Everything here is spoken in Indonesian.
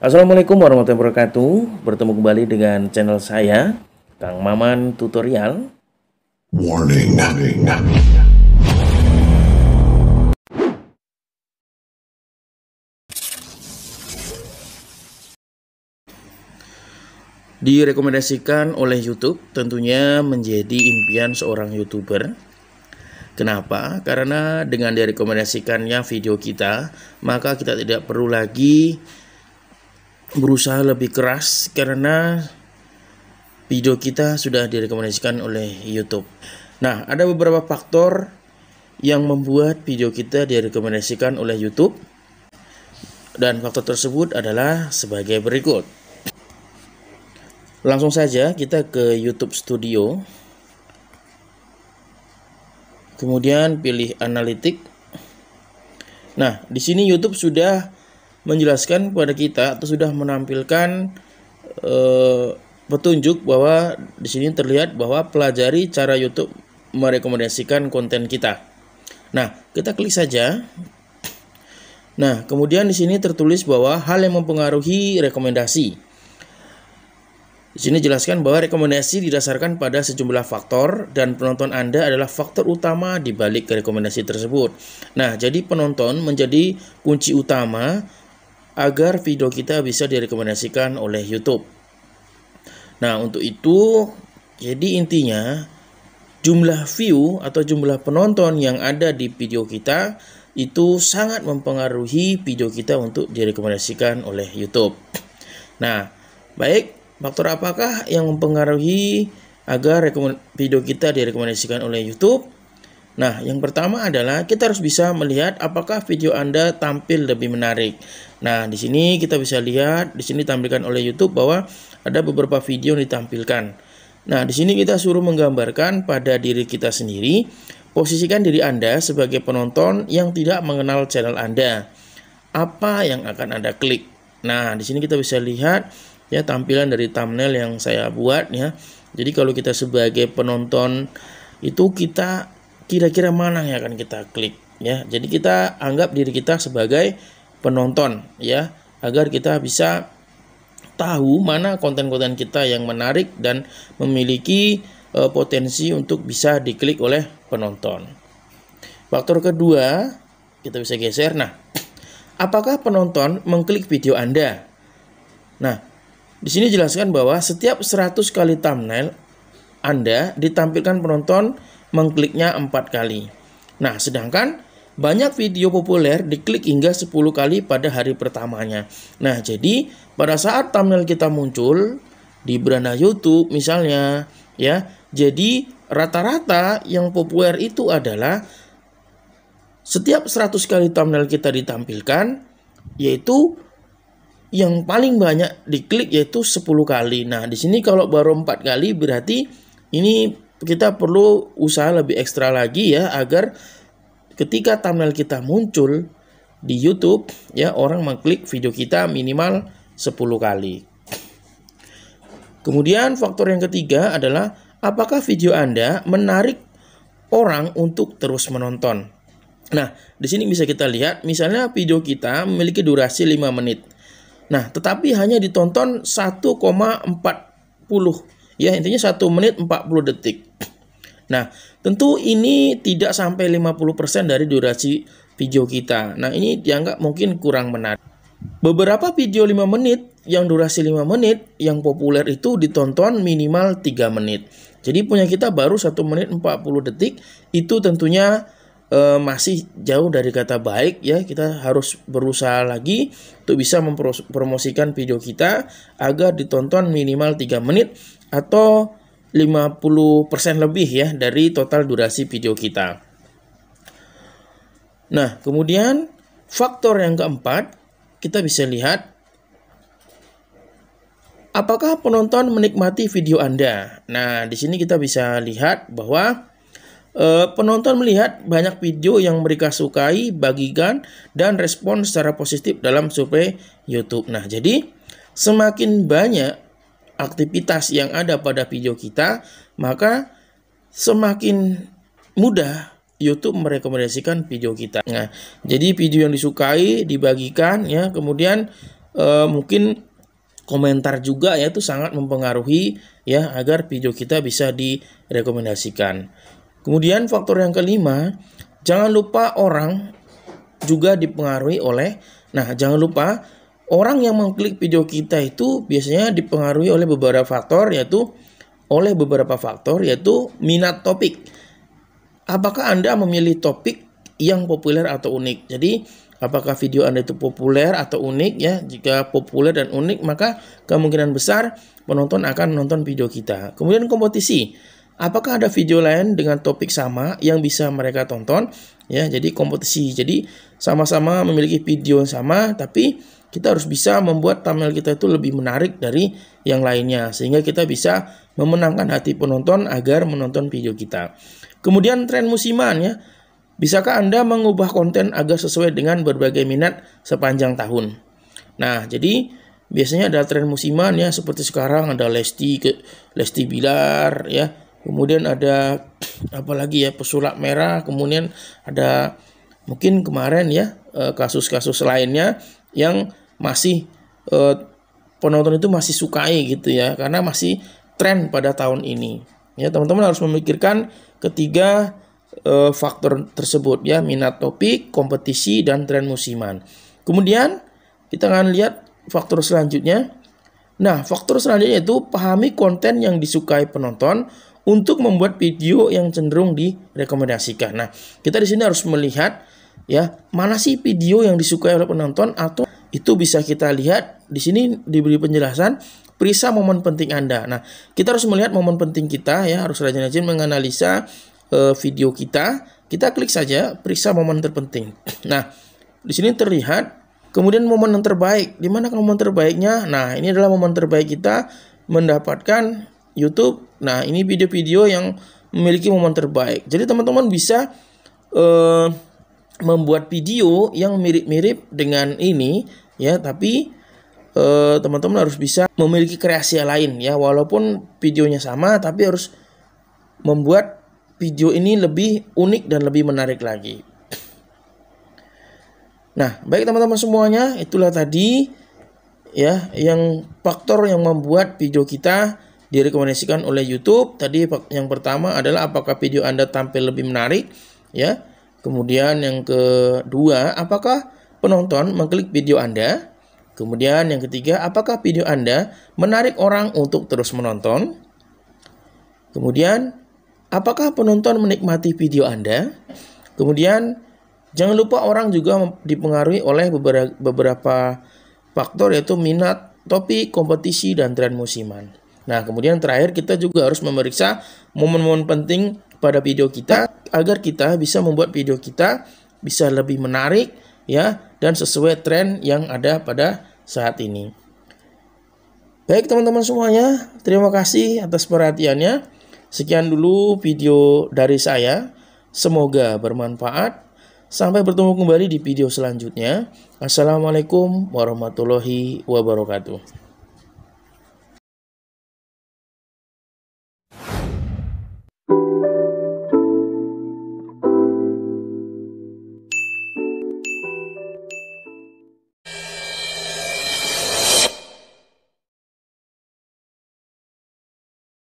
Assalamualaikum warahmatullahi wabarakatuh. Bertemu kembali dengan channel saya, Kang Maman Tutorial. Warning. Direkomendasikan oleh YouTube, tentunya menjadi impian seorang YouTuber. Kenapa? Karena dengan direkomendasikannya video kita, maka kita tidak perlu lagi berusaha lebih keras karena video kita sudah direkomendasikan oleh YouTube. Nah, ada beberapa faktor yang membuat video kita direkomendasikan oleh YouTube, dan faktor tersebut adalah sebagai berikut. Langsung saja kita ke YouTube Studio, kemudian pilih analitik. Nah, di sini YouTube sudah menjelaskan kepada kita atau sudah menampilkan petunjuk bahwa di sini terlihat bahwa pelajari cara YouTube merekomendasikan konten kita. Nah, kita klik saja. Nah, kemudian di sini tertulis bahwa hal yang mempengaruhi rekomendasi. Di sini jelaskan bahwa rekomendasi didasarkan pada sejumlah faktor dan penonton Anda adalah faktor utama di balik rekomendasi tersebut. Nah, jadi penonton menjadi kunci utama agar video kita bisa direkomendasikan oleh YouTube. Nah, untuk itu, jadi intinya jumlah view atau jumlah penonton yang ada di video kita itu sangat mempengaruhi video kita untuk direkomendasikan oleh YouTube. Nah, baik. Faktor apakah yang mempengaruhi agar video kita direkomendasikan oleh YouTube? Nah, yang pertama adalah kita harus bisa melihat apakah video Anda tampil lebih menarik. Nah, di sini kita bisa lihat, di sini ditampilkan oleh YouTube bahwa ada beberapa video yang ditampilkan. Nah, di sini kita suruh menggambarkan pada diri kita sendiri, posisikan diri Anda sebagai penonton yang tidak mengenal channel Anda. Apa yang akan Anda klik? Nah, di sini kita bisa lihat ya tampilan dari thumbnail yang saya buat ya. Jadi kalau kita sebagai penonton itu kita kira-kira mana yang akan kita klik ya. Jadi kita anggap diri kita sebagai penonton ya, agar kita bisa tahu mana konten-konten kita yang menarik dan memiliki potensi untuk bisa diklik oleh penonton. Faktor kedua, kita bisa geser. Nah, apakah penonton mengklik video Anda? Nah, di sini jelaskan bahwa setiap 100 kali thumbnail Anda ditampilkan penonton mengkliknya 4 kali. Nah, sedangkan banyak video populer diklik hingga 10 kali pada hari pertamanya. Nah, jadi pada saat thumbnail kita muncul di beranda YouTube misalnya ya, jadi rata-rata yang populer itu adalah setiap 100 kali thumbnail kita ditampilkan, yaitu yang paling banyak diklik yaitu 10 kali. Nah, di sini kalau baru 4 kali berarti ini kita perlu usaha lebih ekstra lagi ya, agar ketika thumbnail kita muncul di YouTube ya, orang mengklik video kita minimal 10 kali. Kemudian faktor yang ketiga adalah apakah video Anda menarik orang untuk terus menonton. Nah, di sini bisa kita lihat misalnya video kita memiliki durasi 5 menit. Nah, tetapi hanya ditonton 1,40 ya, intinya 1 menit 40 detik. Nah, tentu ini tidak sampai 50% dari durasi video kita. Nah, ini dianggap mungkin kurang menarik. Beberapa video 5 menit yang durasi 5 menit yang populer itu ditonton minimal 3 menit. Jadi punya kita baru 1 menit 40 detik, itu tentunya masih jauh dari kata baik ya. Kita harus berusaha lagi untuk bisa mempromosikan video kita agar ditonton minimal 3 menit atau 50% lebih ya dari total durasi video kita. Nah, kemudian faktor yang keempat, kita bisa lihat apakah penonton menikmati video Anda. Nah, di sini kita bisa lihat bahwa penonton melihat banyak video yang mereka sukai, bagikan, dan respon secara positif dalam survei YouTube. Nah, jadi semakin banyak aktivitas yang ada pada video kita, maka semakin mudah YouTube merekomendasikan video kita. Nah, jadi video yang disukai, dibagikan, ya, kemudian mungkin komentar juga ya, itu sangat mempengaruhi ya agar video kita bisa direkomendasikan. Kemudian faktor yang kelima, jangan lupa orang juga dipengaruhi oleh, jangan lupa orang yang mengklik video kita itu biasanya dipengaruhi oleh beberapa faktor, yaitu minat topik. Apakah Anda memilih topik yang populer atau unik? Jadi apakah video Anda itu populer atau unik ya? Jika populer dan unik, maka kemungkinan besar penonton akan menonton video kita. Kemudian kompetisi. Apakah ada video lain dengan topik sama yang bisa mereka tonton? Ya, jadi kompetisi. Jadi sama-sama memiliki video yang sama, tapi kita harus bisa membuat thumbnail kita itu lebih menarik dari yang lainnya, sehingga kita bisa memenangkan hati penonton agar menonton video kita. Kemudian tren musiman ya. Bisakah Anda mengubah konten agar sesuai dengan berbagai minat sepanjang tahun? Nah, jadi biasanya ada tren musiman ya, seperti sekarang ada Lesti Bilar ya. Kemudian ada apalagi ya, pesulap merah. Kemudian ada mungkin kemarin ya kasus-kasus lainnya yang masih penonton itu masih sukai gitu ya, karena masih tren pada tahun ini. Ya, teman-teman harus memikirkan ketiga faktor tersebut ya, minat topik, kompetisi, dan tren musiman. Kemudian kita akan lihat faktor selanjutnya. Nah, faktor selanjutnya itu pahami konten yang disukai penonton untuk membuat video yang cenderung direkomendasikan. Nah, kita di sini harus melihat ya, mana sih video yang disukai oleh penonton, atau itu bisa kita lihat di sini diberi penjelasan periksa momen penting Anda. Nah, kita harus melihat momen penting kita ya, harus rajin-rajin menganalisa video kita. Kita klik saja periksa momen terpenting. Nah, di sini terlihat kemudian momen yang terbaik. Di mana momen terbaiknya? Nah, ini adalah momen terbaik kita mendapatkan YouTube. Nah, ini video-video yang memiliki momen terbaik. Jadi teman-teman bisa membuat video yang mirip-mirip dengan ini ya, tapi teman-teman harus bisa memiliki kreasi lain ya, walaupun videonya sama, tapi harus membuat video ini lebih unik dan lebih menarik lagi. Nah, baik teman-teman semuanya, itulah tadi ya yang faktor yang membuat video kita direkomendasikan oleh YouTube. Tadi yang pertama adalah apakah video Anda tampil lebih menarik ya. Kemudian yang kedua, apakah penonton mengklik video Anda? Kemudian yang ketiga, apakah video Anda menarik orang untuk terus menonton? Kemudian, apakah penonton menikmati video Anda? Kemudian, jangan lupa orang juga dipengaruhi oleh beberapa faktor, yaitu minat, topik, kompetisi, dan tren musiman. Nah, kemudian terakhir kita juga harus memeriksa momen-momen penting pada video kita agar kita bisa membuat video kita bisa lebih menarik ya, dan sesuai tren yang ada pada saat ini. Baik teman-teman semuanya, terima kasih atas perhatiannya. Sekian dulu video dari saya. Semoga bermanfaat. Sampai bertemu kembali di video selanjutnya. Assalamualaikum warahmatullahi wabarakatuh.